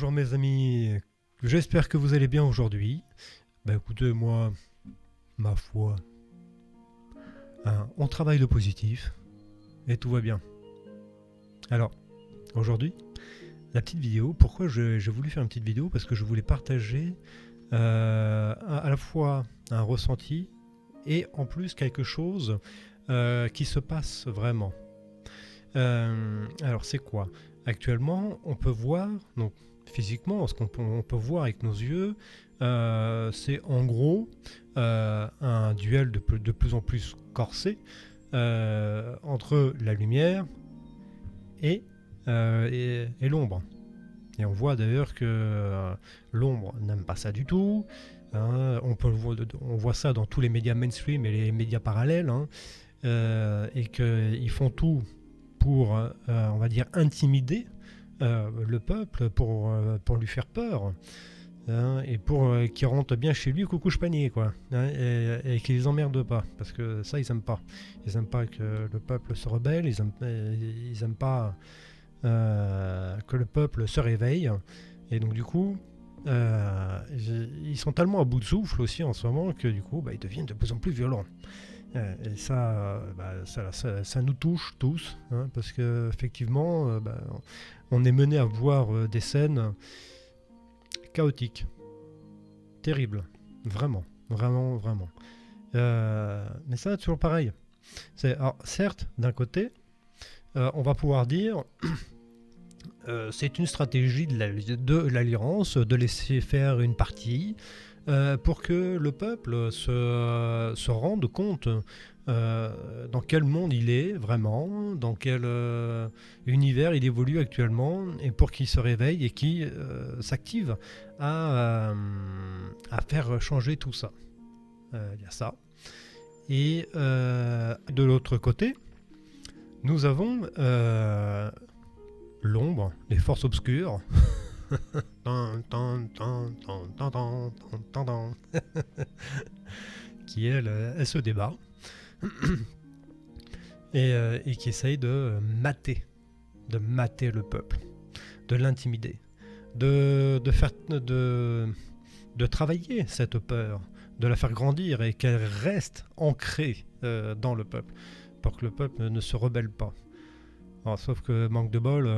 Bonjour mes amis, j'espère que vous allez bien aujourd'hui. Écoutez, moi, ma foi, on travaille le positif et tout va bien. Alors, aujourd'hui, la petite vidéo, pourquoi j'ai voulu faire une petite vidéo? Parce que je voulais partager à la fois un ressenti et en plus quelque chose qui se passe vraiment. Alors c'est quoi? Actuellement, on peut voir, donc physiquement, ce on peut voir avec nos yeux, c'est en gros un duel de plus en plus corsé entre la lumière et, et l'ombre. Et on voit d'ailleurs que l'ombre n'aime pas ça du tout. On voit ça dans tous les médias mainstream et les médias parallèles, et qu'ils font tout pour, on va dire, intimider le peuple, pour lui faire peur, et pour qu'il rentre bien chez lui coucouche panier, quoi, et qu'ils les emmerdent pas, parce que ça, ils aiment pas. Ils aiment pas que le peuple se rebelle, ils aiment pas que le peuple se réveille, et donc du coup, ils sont tellement à bout de souffle aussi en ce moment que du coup, ils deviennent de plus en plus violents. Et ça, ça nous touche tous, parce qu'effectivement, on est mené à voir des scènes chaotiques, terribles, vraiment, vraiment, vraiment. Mais ça, toujours pareil. Alors, certes, d'un côté, on va pouvoir dire c'est une stratégie de l'Alliance de laisser faire une partie pour que le peuple se rende compte dans quel monde il est vraiment, dans quel univers il évolue actuellement, et pour qu'il se réveille et qu'il s'active à faire changer tout ça. Il y a ça. Et de l'autre côté, nous avons l'ombre, les forces obscures, qui elle se débat et qui essaye de mater le peuple, de l'intimider, de travailler cette peur, de la faire grandir et qu'elle reste ancrée dans le peuple, pour que le peuple ne se rebelle pas. Alors, sauf que manque de bol,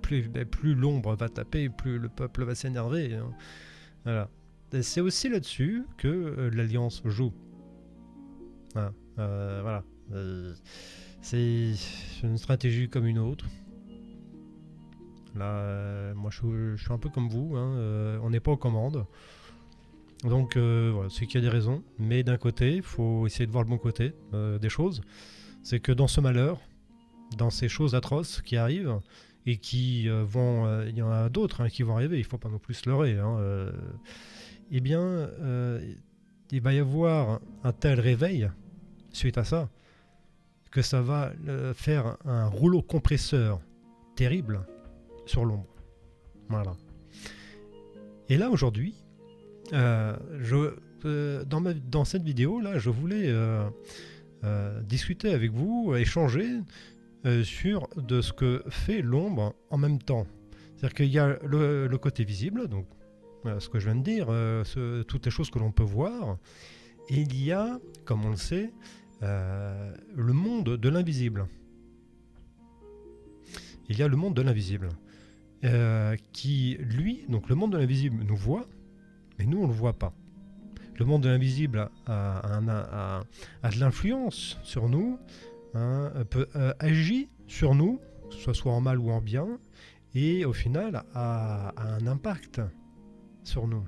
plus l'ombre va taper, plus le peuple va s'énerver. Voilà. Et c'est aussi là-dessus que l'Alliance joue. Voilà. C'est une stratégie comme une autre. Là, moi je suis un peu comme vous, on n'est pas aux commandes. Donc voilà, c'est qu'il y a des raisons. Mais d'un côté, il faut essayer de voir le bon côté des choses. C'est que dans ce malheur, dans ces choses atroces qui arrivent, et qui vont... il y en a d'autres qui vont arriver, il ne faut pas non plus se leurrer. Eh bien, il va y avoir un tel réveil suite à ça, que ça va faire un rouleau compresseur terrible sur l'ombre. Voilà. Et là, aujourd'hui, dans cette vidéo-là, je voulais discuter avec vous, échanger sur de ce que fait l'ombre en même temps. C'est-à-dire qu'il y a le côté visible, donc ce que je viens de dire, toutes les choses que l'on peut voir, et il y a, comme on le sait, le monde de l'invisible. Il y a le monde de l'invisible, qui, lui, donc le monde de l'invisible nous voit, mais nous on ne le voit pas. Le monde de l'invisible a de l'influence sur nous, peut agir sur nous, que ce soit en mal ou en bien, et au final a un impact sur nous.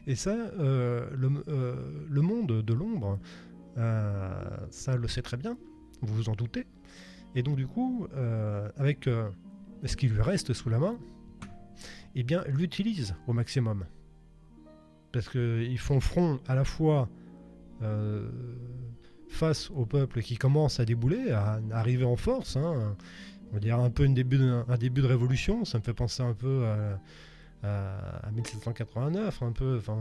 Et ça, le monde de l'ombre, ça le sait très bien, vous vous en doutez. Et donc du coup, avec ce qui lui reste sous la main, eh bien, l'utilise au maximum. Parce qu'ils font front à la fois face au peuple qui commence à débouler, à arriver en force. On va dire un peu un début de révolution. Ça me fait penser un peu à 1789, un peu. Enfin,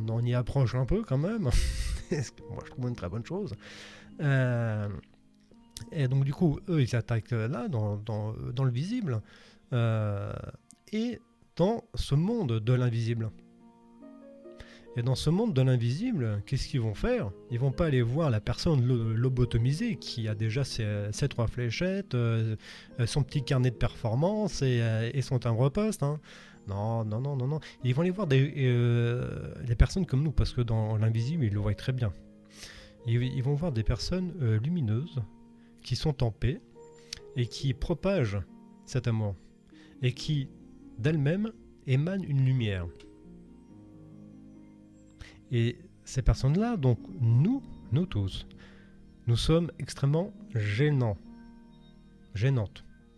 on y approche un peu quand même. Moi, je trouve une très bonne chose. Et donc du coup, eux, ils attaquent là, dans le visible, euh, et dans ce monde de l'invisible. Et dans ce monde de l'invisible, qu'est-ce qu'ils vont faire? Ils vont pas aller voir la personne lobotomisée qui a déjà ses 3 fléchettes, son petit carnet de performance et son timbre-poste. Hein. Non, non, non, non, non. Ils vont aller voir des personnes comme nous, parce que dans l'invisible, ils le voient très bien. Ils vont voir des personnes lumineuses qui sont en paix et qui propagent cet amour et qui, d'elles-mêmes, émanent une lumière. Et ces personnes-là, donc nous tous, nous sommes extrêmement gênantes.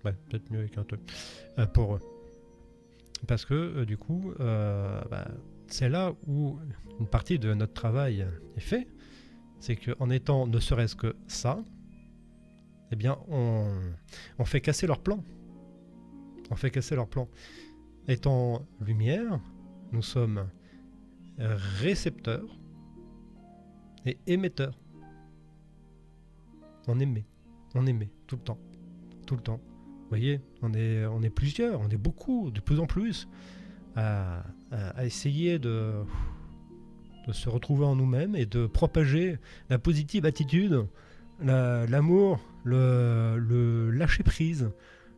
Ouais, peut-être mieux avec un truc. Pour eux. Parce que du coup, c'est là où une partie de notre travail est fait. C'est qu'en étant ne serait-ce que ça, eh bien, on fait casser leur plan. On fait casser leur plan. Étant lumière, nous sommes récepteurs et émetteurs. On émet tout le temps. Vous voyez, on est plusieurs, on est beaucoup, de plus en plus, à essayer de se retrouver en nous-mêmes et de propager la positive attitude, l'amour, le lâcher prise,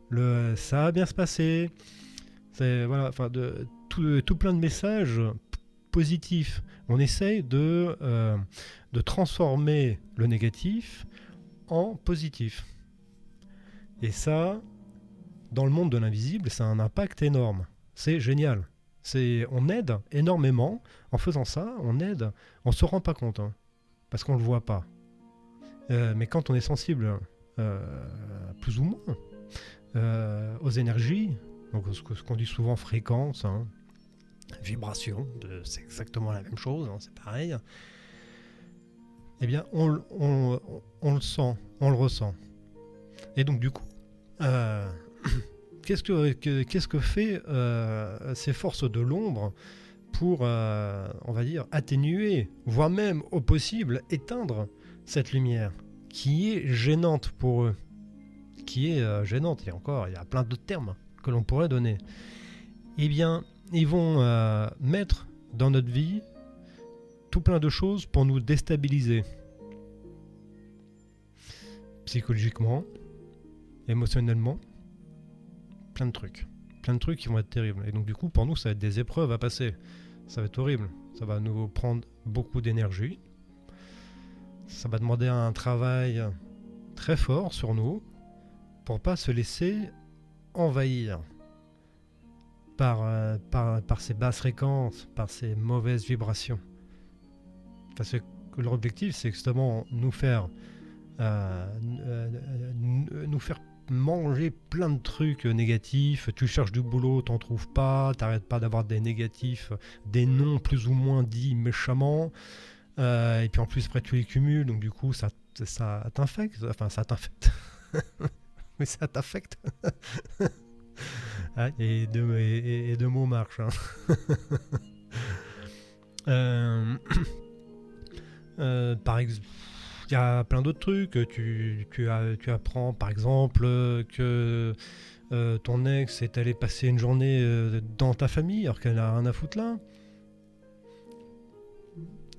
le ça va bien se passer. C'est voilà, enfin tout plein de messages positifs. On essaye de transformer le négatif en positif. Et ça, dans le monde de l'invisible, ça a un impact énorme. C'est génial. On aide énormément. En faisant ça, on aide. On ne se rend pas compte, hein, parce qu'on ne le voit pas. Mais quand on est sensible, plus ou moins, aux énergies, donc ce qu'on dit souvent fréquence, hein, vibration, c'est exactement la même chose, hein, c'est pareil. Eh bien, on le sent, on le ressent. Et donc, du coup, qu'est-ce que fait ces forces de l'ombre pour, on va dire, atténuer, voire même au possible, éteindre cette lumière qui est gênante pour eux, qui est gênante, et encore, il y a plein d'autres termes que l'on pourrait donner. Eh bien, ils vont mettre dans notre vie tout plein de choses pour nous déstabiliser. Psychologiquement, émotionnellement, plein de trucs qui vont être terribles. Et donc du coup, pour nous, ça va être des épreuves à passer. Ça va être horrible. Ça va nous prendre beaucoup d'énergie. Ça va demander un travail très fort sur nous pour pas se laisser envahir par ces basses fréquences, par ces mauvaises vibrations. Parce que leur objectif, c'est justement nous faire manger plein de trucs négatifs. Tu cherches du boulot, t'en trouves pas, t'arrêtes pas d'avoir des négatifs, des noms plus ou moins dits méchamment, et puis en plus après tu les cumules, donc du coup ça t'infecte, enfin ça t'infecte. Mais ça t'affecte. Ah, et deux mots marchent, hein. Par exemple, il y a plein d'autres trucs. Tu apprends par exemple que ton ex est allé passer une journée dans ta famille alors qu'elle n'a rien à foutre là.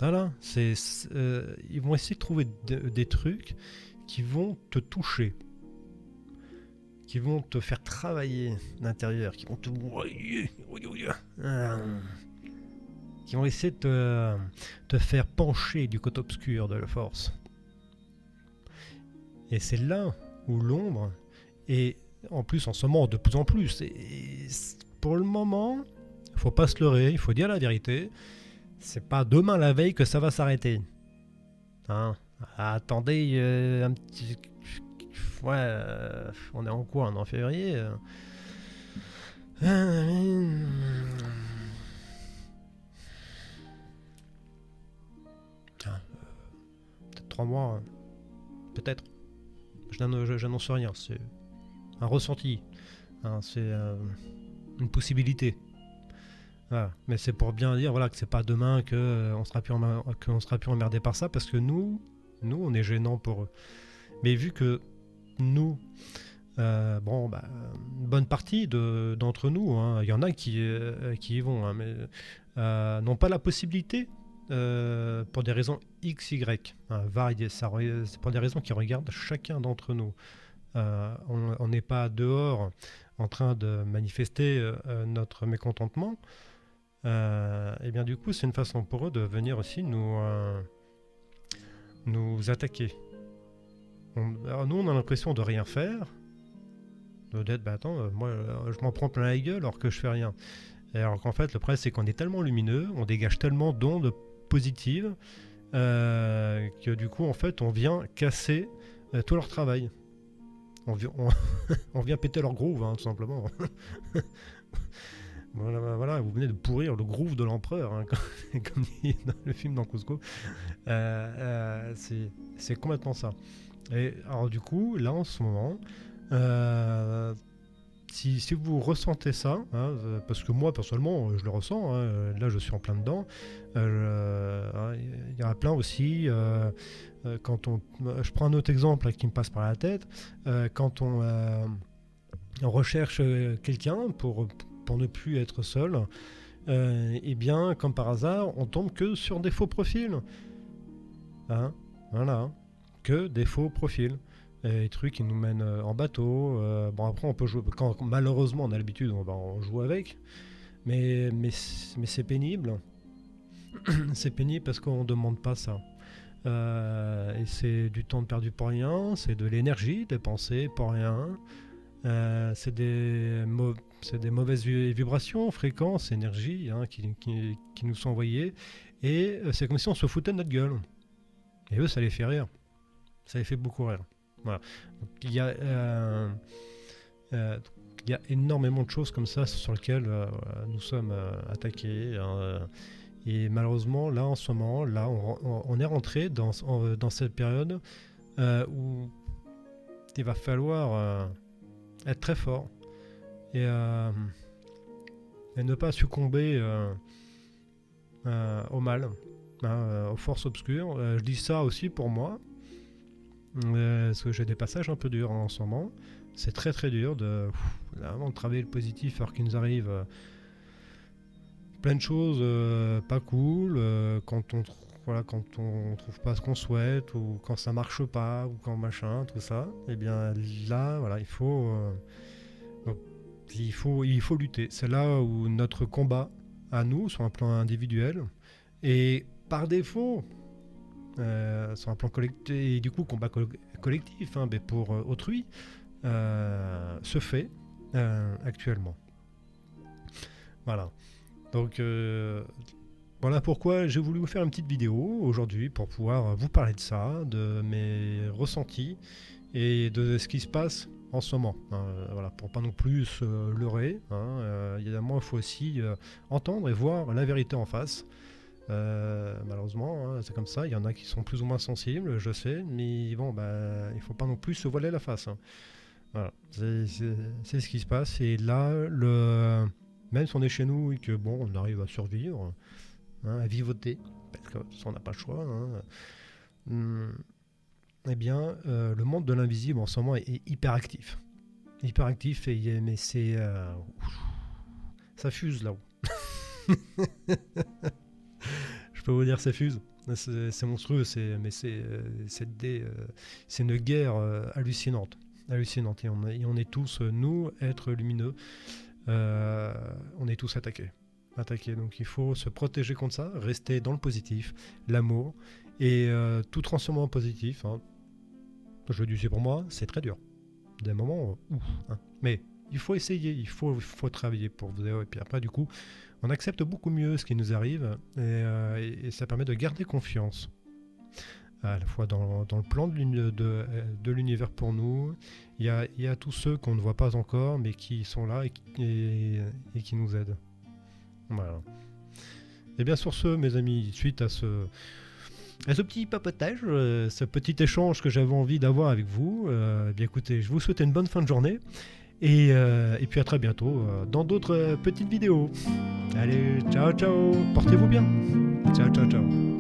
Voilà, ils vont essayer de trouver des trucs qui vont te toucher, qui vont te faire travailler l'intérieur, qui vont qui vont essayer de te faire pencher du côté obscur de la force. Et c'est là où l'ombre est, en plus en ce moment de plus en plus, et pour le moment, il faut pas se leurrer, il faut dire la vérité, c'est pas demain la veille que ça va s'arrêter. Hein, attendez un petit... Ouais, on est en quoi? On est en février. Peut-être 3 mois. Peut-être. J'annonce rien. C'est un ressenti. Hein, c'est une possibilité. Voilà. Mais c'est pour bien dire voilà, que c'est pas demain qu'on sera plus emmerdé par ça, parce que nous, on est gênants pour eux. Mais vu que nous, une bonne partie d'entre nous, hein, il y en a qui y vont, hein, mais n'ont pas la possibilité, pour des raisons X, Y, hein, variées. C'est pour des raisons qui regardent chacun d'entre nous. On n'est pas dehors en train de manifester notre mécontentement. Et bien du coup, c'est une façon pour eux de venir aussi nous attaquer. Alors nous, on a l'impression de rien faire, d'être, moi, je m'en prends plein la gueule alors que je fais rien. Et alors qu'en fait, le problème, c'est qu'on est tellement lumineux, on dégage tellement d'ondes positives, que du coup, en fait, on vient casser tout leur travail. On vient péter leur groove, hein, tout simplement. Voilà, vous venez de pourrir le groove de l'empereur, hein, comme dit dans le film dans Cusco. C'est complètement ça. Et alors du coup, là en ce moment, si vous ressentez ça, hein, parce que moi personnellement je le ressens, hein, là je suis en plein dedans, il y en a plein aussi, je prends un autre exemple là, qui me passe par la tête, quand on recherche quelqu'un pour ne plus être seul, et bien comme par hasard on tombe que sur des faux profils, hein, voilà, que des faux profils, des trucs qui nous mènent en bateau. Après on peut jouer, quand malheureusement on a l'habitude, on joue avec, mais c'est pénible. C'est pénible parce qu'on ne demande pas ça, et c'est du temps perdu pour rien, c'est de l'énergie dépensée pour rien. C'est des mauvaises vibrations, fréquences, énergie, hein, qui nous sont envoyées, et c'est comme si on se foutait de notre gueule. Et eux, ça les fait rire. Ça les fait beaucoup rire. Voilà. Donc, il y a énormément de choses comme ça sur lesquelles nous sommes attaqués. Hein, et malheureusement, là, en ce moment, là, on est rentré dans cette période où il va falloir être très fort et ne pas succomber au mal, hein, aux forces obscures. Je dis ça aussi pour moi, parce que j'ai des passages un peu durs en ce moment. C'est très très dur de travailler le positif alors qu'il nous arrive plein de choses pas cool, quand on trouve pas ce qu'on souhaite, ou quand ça marche pas, ou quand machin, tout ça. Et bien là, voilà, il faut lutter. C'est là où notre combat à nous, sur un plan individuel, et par défaut, sur un plan collectif, et du coup combat collectif, hein, mais pour autrui, se fait actuellement. Voilà. Donc voilà pourquoi j'ai voulu vous faire une petite vidéo aujourd'hui pour pouvoir vous parler de ça, de mes ressentis et de ce qui se passe en ce moment. Voilà, pour pas non plus se leurrer. Évidemment, il faut aussi entendre et voir la vérité en face. Malheureusement, hein, c'est comme ça. Il y en a qui sont plus ou moins sensibles, je sais, mais bon, il faut pas non plus se voiler la face. Hein. Voilà, c'est ce qui se passe. Et là, même si on est chez nous et que on arrive à survivre, hein, à vivoter, parce que ça, on n'a pas le choix, hein, eh bien, le monde de l'invisible en ce moment est hyper actif. Hyper actif, mais c'est... ça fuse là-haut. Je peux vous dire, ça fuse. C'est monstrueux, c'est une guerre hallucinante. Et on est tous, nous, êtres lumineux, on est tous attaqués. Donc il faut se protéger contre ça, rester dans le positif, l'amour, et tout transformer en positif. Hein. Je le dis pour moi, c'est très dur. Des moments, hein. Mais il faut essayer, il faut travailler pour vous. Et puis après, du coup, on accepte beaucoup mieux ce qui nous arrive, et ça permet de garder confiance. À la fois dans le plan de l'univers pour nous, il y a tous ceux qu'on ne voit pas encore, mais qui sont là et qui nous aident. Voilà. Et bien sur ce, mes amis, suite à ce petit papotage, ce petit échange que j'avais envie d'avoir avec vous, bien écoutez, je vous souhaite une bonne fin de journée, et puis à très bientôt dans d'autres petites vidéos. Allez, ciao ciao, portez-vous bien. Ciao ciao ciao.